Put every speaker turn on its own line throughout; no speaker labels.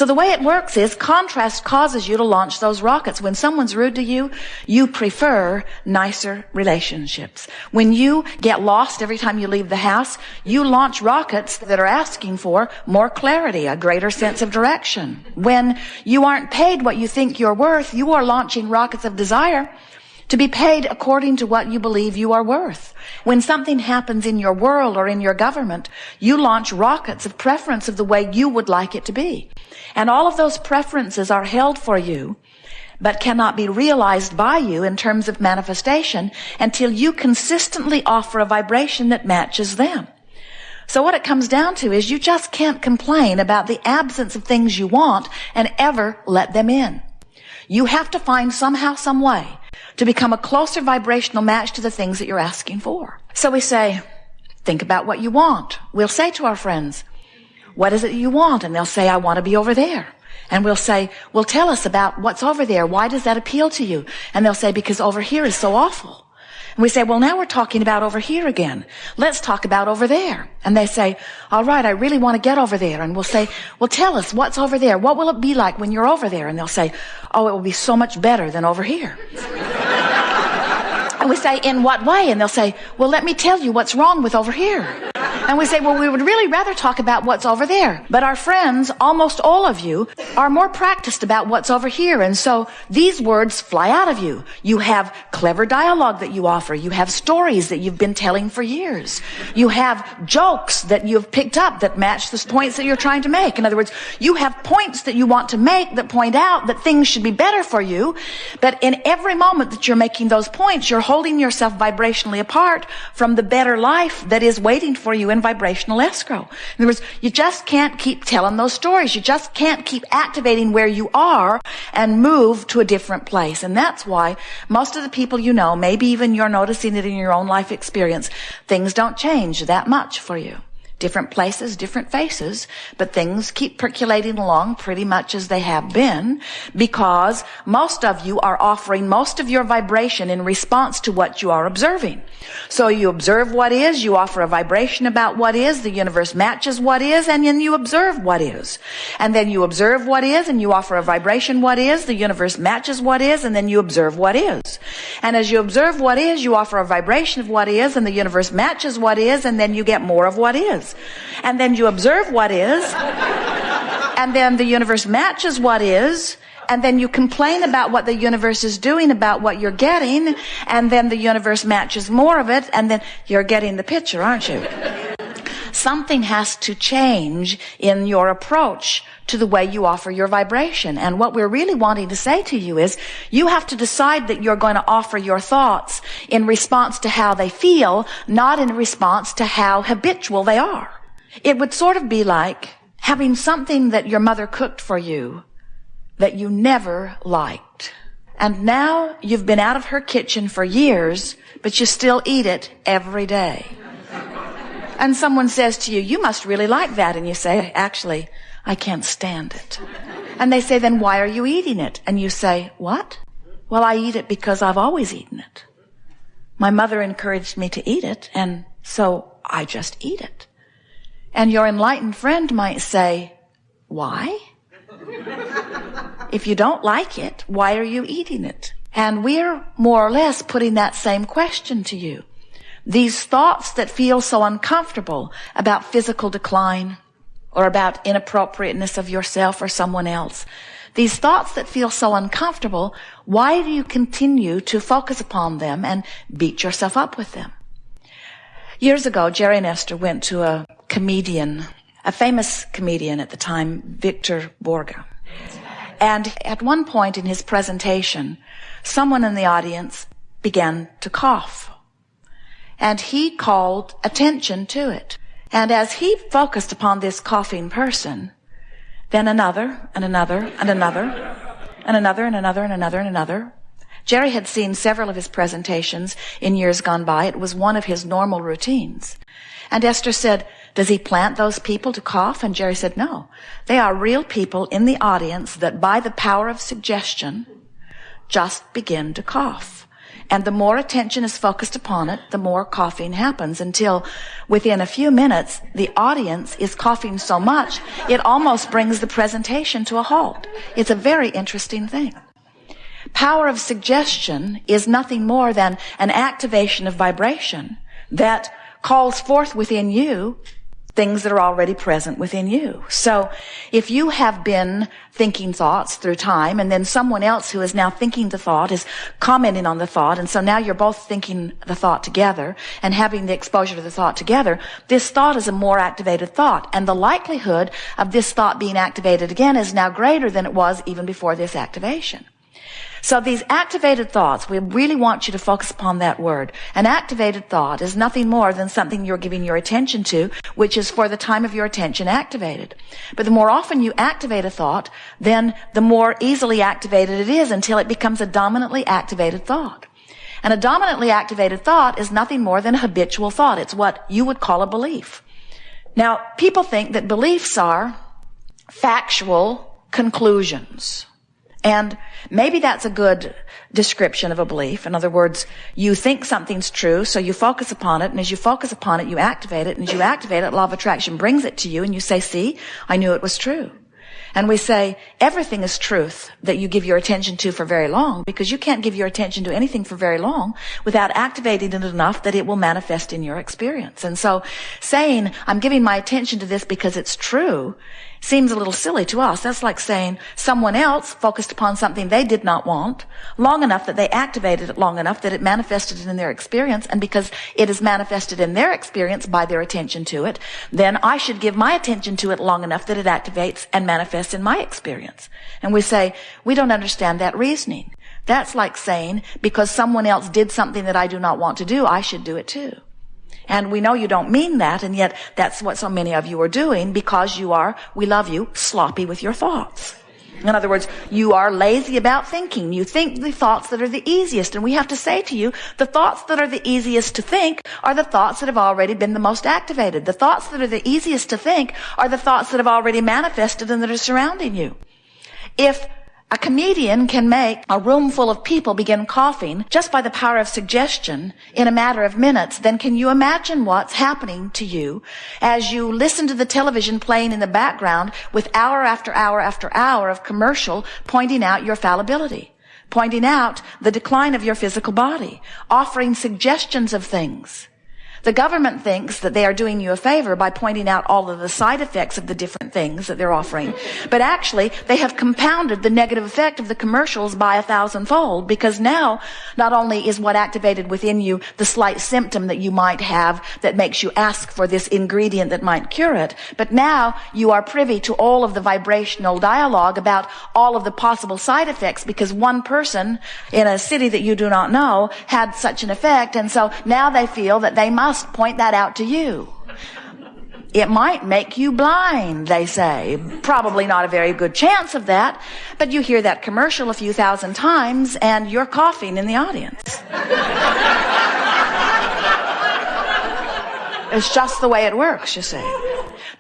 So the way it works is contrast causes you to launch those rockets. When someone's rude to you, you prefer nicer relationships. When you get lost every time you leave the house, you launch rockets that are asking for more clarity, a greater sense of direction. When you aren't paid what you think you're worth, you are launching rockets of desire to be paid according to what you believe you are worth. When something happens in your world or in your government, you launch rockets of preference of the way you would like it to be. And all of those preferences are held for you, but cannot be realized by you in terms of manifestation until you consistently offer a vibration that matches them. So what it comes down to is you just can't complain about the absence of things you want and ever let them in. You have to find somehow, some way to become a closer vibrational match to the things that you're asking for. So we say, think about what you want. We'll say to our friends, what is it you want? And they'll say, I want to be over there. And we'll say, well, tell us about what's over there. Why does that appeal to you? And they'll say, because over here is so awful. And we say, well, now we're talking about over here again. Let's talk about over there. And they say, all right, I really want to get over there. And we'll say, well, tell us what's over there. What will it be like when you're over there? And they'll say, oh, it will be so much better than over here. And we say, in what way? And they'll say, well, let me tell you what's wrong with over here. And we say, well, we would really rather talk about what's over there. But our friends, almost all of you, are more practiced about what's over here. And so these words fly out of you. You have clever dialogue that you offer. You have stories that you've been telling for years. You have jokes that you've picked up that match the points that you're trying to make. In other words, you have points that you want to make that point out that things should be better for you. But in every moment that you're making those points, you're holding yourself vibrationally apart from the better life that is waiting for you in vibrational escrow. In other words, you just can't keep telling those stories. You just can't keep activating where you are and move to a different place. And that's why most of the people you know, maybe even you're noticing it in your own life experience, things don't change that much for you. Different places, different faces, but things keep percolating along pretty much as they have been because most of you are offering most of your vibration in response to what you are observing. So you observe what is, you offer a vibration about what is, the universe matches what is, and then you observe what is. And then you observe what is, and you offer a vibration what is, the universe matches what is, and then you observe what is. And as you observe what is, you offer a vibration of what is, and the universe matches what is, and then you get more of what is. And then you observe what is, and then the universe matches what is, and then you complain about what the universe is doing about what you're getting, and then the universe matches more of it, and then you're getting the picture, aren't you? Something has to change in your approach to the way you offer your vibration. And what we're really wanting to say to you is you have to decide that you're going to offer your thoughts in response to how they feel, not in response to how habitual they are. It would sort of be like having something that your mother cooked for you that you never liked. And now you've been out of her kitchen for years, but you still eat it every day. And someone says to you, you must really like that. And you say, actually, I can't stand it. And they say, then why are you eating it? And you say, what? Well, I eat it because I've always eaten it. My mother encouraged me to eat it, and so I just eat it. And your enlightened friend might say, why? If you don't like it, why are you eating it? And we're more or less putting that same question to you. These thoughts that feel so uncomfortable about physical decline or about inappropriateness of yourself or someone else, these thoughts that feel so uncomfortable, why do you continue to focus upon them and beat yourself up with them? Years ago, Jerry and Esther went to a comedian, a famous comedian at the time, Victor Borge. And at one point in his presentation, someone in the audience began to cough. And he called attention to it. And as he focused upon this coughing person, then another, and another, and another, and another, and another, and another, and another. Jerry had seen several of his presentations in years gone by. It was one of his normal routines. And Esther said, does he plant those people to cough? And Jerry said, no. They are real people in the audience that by the power of suggestion just begin to cough. And the more attention is focused upon it, the more coughing happens, until within a few minutes, the audience is coughing so much, it almost brings the presentation to a halt. It's a very interesting thing. Power of suggestion is nothing more than an activation of vibration that calls forth within you things that are already present within you. So if you have been thinking thoughts through time, and then someone else who is now thinking the thought is commenting on the thought, and so now you're both thinking the thought together and having the exposure to the thought together, this thought is a more activated thought, and the likelihood of this thought being activated again is now greater than it was even before this activation. So these activated thoughts, we really want you to focus upon that word. An activated thought is nothing more than something you're giving your attention to, which is for the time of your attention activated. But the more often you activate a thought, then the more easily activated it is until it becomes a dominantly activated thought. And a dominantly activated thought is nothing more than a habitual thought. It's what you would call a belief. Now, people think that beliefs are factual conclusions. And maybe that's a good description of a belief. In other words, you think something's true, so you focus upon it, and as you focus upon it, you activate it, and as you activate it, law of attraction brings it to you, and you say, see, I knew it was true. And we say, everything is truth that you give your attention to for very long, because you can't give your attention to anything for very long without activating it enough that it will manifest in your experience. And so saying, I'm giving my attention to this because it's true, seems a little silly to us. That's like saying someone else focused upon something they did not want long enough that they activated it long enough that it manifested in their experience, and because it is manifested in their experience by their attention to it, then I should give my attention to it long enough that it activates and manifests in my experience. And we say, we don't understand that reasoning. That's like saying, because someone else did something that I do not want to do, I should do it too. And we know you don't mean that, and yet that's what so many of you are doing, because you are, we love you, sloppy with your thoughts. In other words, you are lazy about thinking. You think the thoughts that are the easiest, and we have to say to you, the thoughts that are the easiest to think are the thoughts that have already been the most activated. The thoughts that are the easiest to think are the thoughts that have already manifested and that are surrounding you. If a comedian can make a room full of people begin coughing just by the power of suggestion in a matter of minutes, then can you imagine what's happening to you as you listen to the television playing in the background with hour after hour after hour of commercial pointing out your fallibility, pointing out the decline of your physical body, offering suggestions of things? The government thinks that they are doing you a favor by pointing out all of the side effects of the different things that they're offering. But actually, they have compounded the negative effect of the commercials by 1,000-fold, because now, not only is what activated within you the slight symptom that you might have that makes you ask for this ingredient that might cure it, but now you are privy to all of the vibrational dialogue about all of the possible side effects, because one person in a city that you do not know had such an effect, and so now they feel that they must point that out to you. It might make you blind, they say. Probably not a very good chance of that, but you hear that commercial a few thousand times and you're coughing in the audience. It's just the way it works, you see.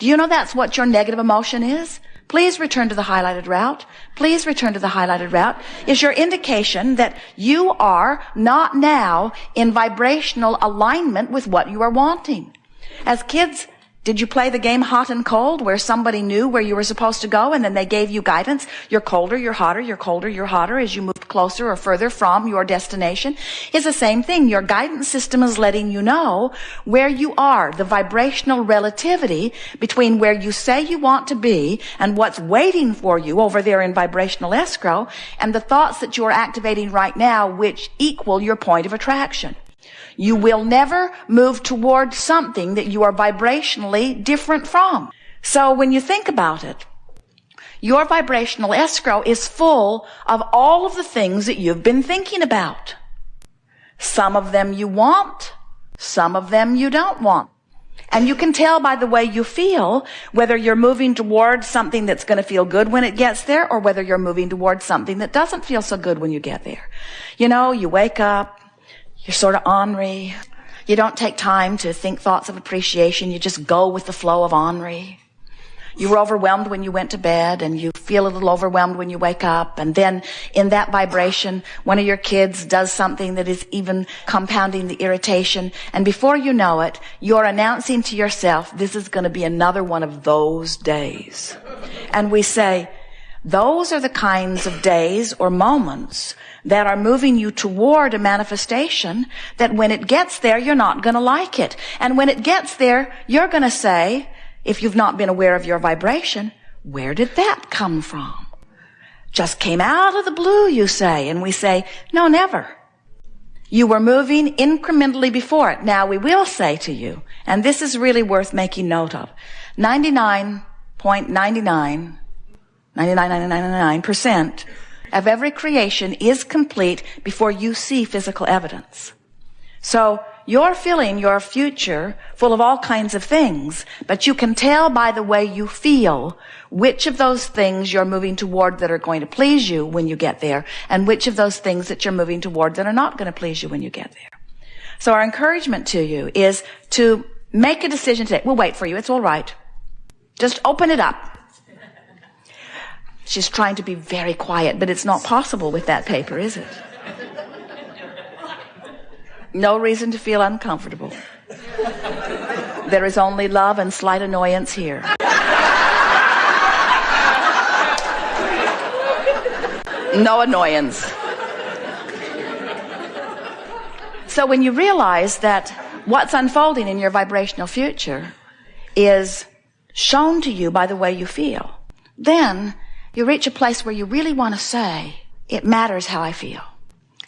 Do you know that's what your negative emotion is? Please return to the highlighted route. Please return to the highlighted route. Is your indication that you are not now in vibrational alignment with what you are wanting. As kids, did you play the game hot and cold, where somebody knew where you were supposed to go and then they gave you guidance? You're colder, you're hotter, you're colder, you're hotter as you move closer or further from your destination. It's the same thing. Your guidance system is letting you know where you are, the vibrational relativity between where you say you want to be and what's waiting for you over there in vibrational escrow, and the thoughts that you're activating right now, which equal your point of attraction. You will never move toward something that you are vibrationally different from. So when you think about it, your vibrational escrow is full of all of the things that you've been thinking about. Some of them you want, some of them you don't want. And you can tell by the way you feel whether you're moving towards something that's going to feel good when it gets there, or whether you're moving towards something that doesn't feel so good when you get there. You know, you wake up, you're sort of ornery. You don't take time to think thoughts of appreciation. You just go with the flow of ornery. You were overwhelmed when you went to bed, and you feel a little overwhelmed when you wake up. And then in that vibration, one of your kids does something that is even compounding the irritation. And before you know it, you're announcing to yourself, this is going to be another one of those days. And we say, those are the kinds of days or moments that are moving you toward a manifestation that when it gets there, you're not going to like it. And when it gets there, you're going to say, if you've not been aware of your vibration, where did that come from? Just came out of the blue, you say. And we say, no, never. You were moving incrementally before it. Now we will say to you, and this is really worth making note of, 99.99% of every creation is complete before you see physical evidence. So you're feeling your future full of all kinds of things, but you can tell by the way you feel which of those things you're moving toward that are going to please you when you get there, and which of those things that you're moving toward that are not going to please you when you get there. So our encouragement to you is to make a decision today. We'll wait for you. It's all right. Just open it up. She's trying to be very quiet, but it's not possible with that paper, is it? No reason to feel uncomfortable. There is only love and slight annoyance here. No annoyance. So when you realize that what's unfolding in your vibrational future is shown to you by the way you feel, then you reach a place where you really want to say, it matters how I feel.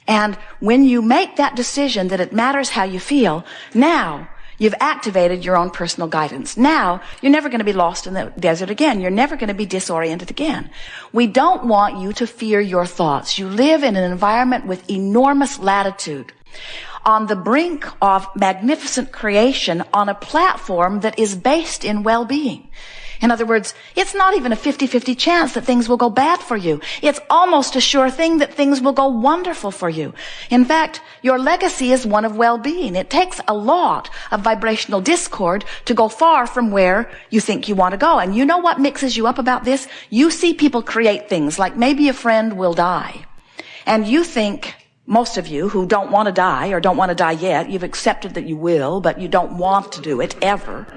And when you make that decision that it matters how you feel, now you've activated your own personal guidance. Now you're never going to be lost in the desert again. You're never going to be disoriented again. We don't want you to fear your thoughts. You live in an environment with enormous latitude, on the brink of magnificent creation, on a platform that is based in well-being. In other words, it's not even a 50-50 chance that things will go bad for you. It's almost a sure thing that things will go wonderful for you. In fact, your legacy is one of well-being. It takes a lot of vibrational discord to go far from where you think you want to go. And you know what mixes you up about this? You see people create things like maybe a friend will die. And you think, most of you who don't want to die or don't want to die yet, you've accepted that you will, but you don't want to do it ever.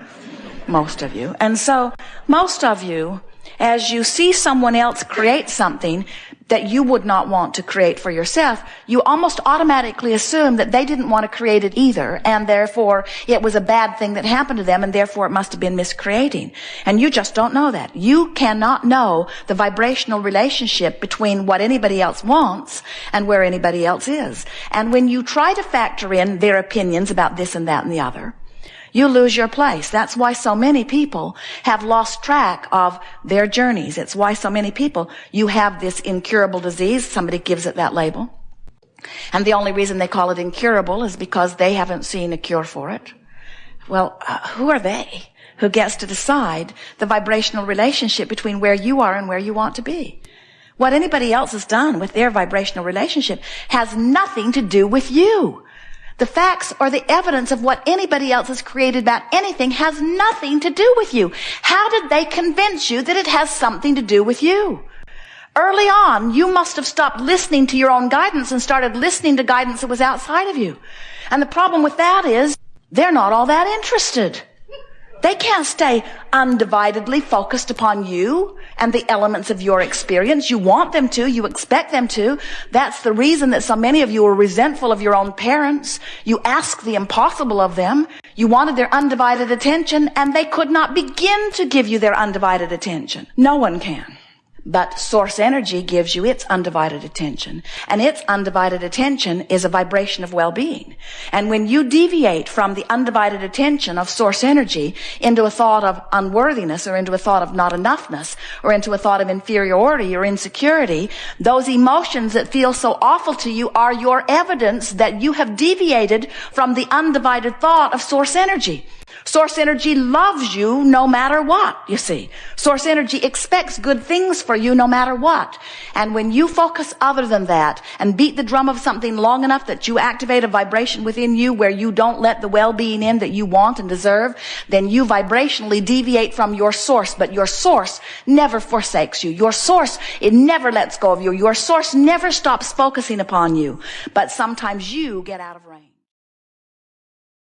Most of you. And so most of you, as you see someone else create something that you would not want to create for yourself, you almost automatically assume that they didn't want to create it either, and therefore it was a bad thing that happened to them, and therefore it must have been miscreating. And you just don't know that. You cannot know the vibrational relationship between what anybody else wants and where anybody else is. And when you try to factor in their opinions about this and that and the other, you lose your place. That's why so many people have lost track of their journeys. It's why so many people, you have this incurable disease. Somebody gives it that label. And the only reason they call it incurable is because they haven't seen a cure for it. Well, who are they who gets to decide the vibrational relationship between where you are and where you want to be? What anybody else has done with their vibrational relationship has nothing to do with you. The facts or the evidence of what anybody else has created about anything has nothing to do with you. How did they convince you that it has something to do with you? Early on, you must have stopped listening to your own guidance and started listening to guidance that was outside of you. And the problem with that is they're not all that interested. They can't stay undividedly focused upon you and the elements of your experience. You want them to. You expect them to. That's the reason that so many of you are resentful of your own parents. You ask the impossible of them. You wanted their undivided attention, and they could not begin to give you their undivided attention. No one can. But source energy gives you its undivided attention. And its undivided attention is a vibration of well-being. And when you deviate from the undivided attention of source energy into a thought of unworthiness, or into a thought of not enoughness, or into a thought of inferiority or insecurity, those emotions that feel so awful to you are your evidence that you have deviated from the undivided thought of source energy. Source energy loves you no matter what, you see. Source energy expects good things for you no matter what. And when you focus other than that and beat the drum of something long enough that you activate a vibration within you where you don't let the well-being in that you want and deserve, then you vibrationally deviate from your source. But your source never forsakes you. Your source, it never lets go of you. Your source never stops focusing upon you. But sometimes you get out of range.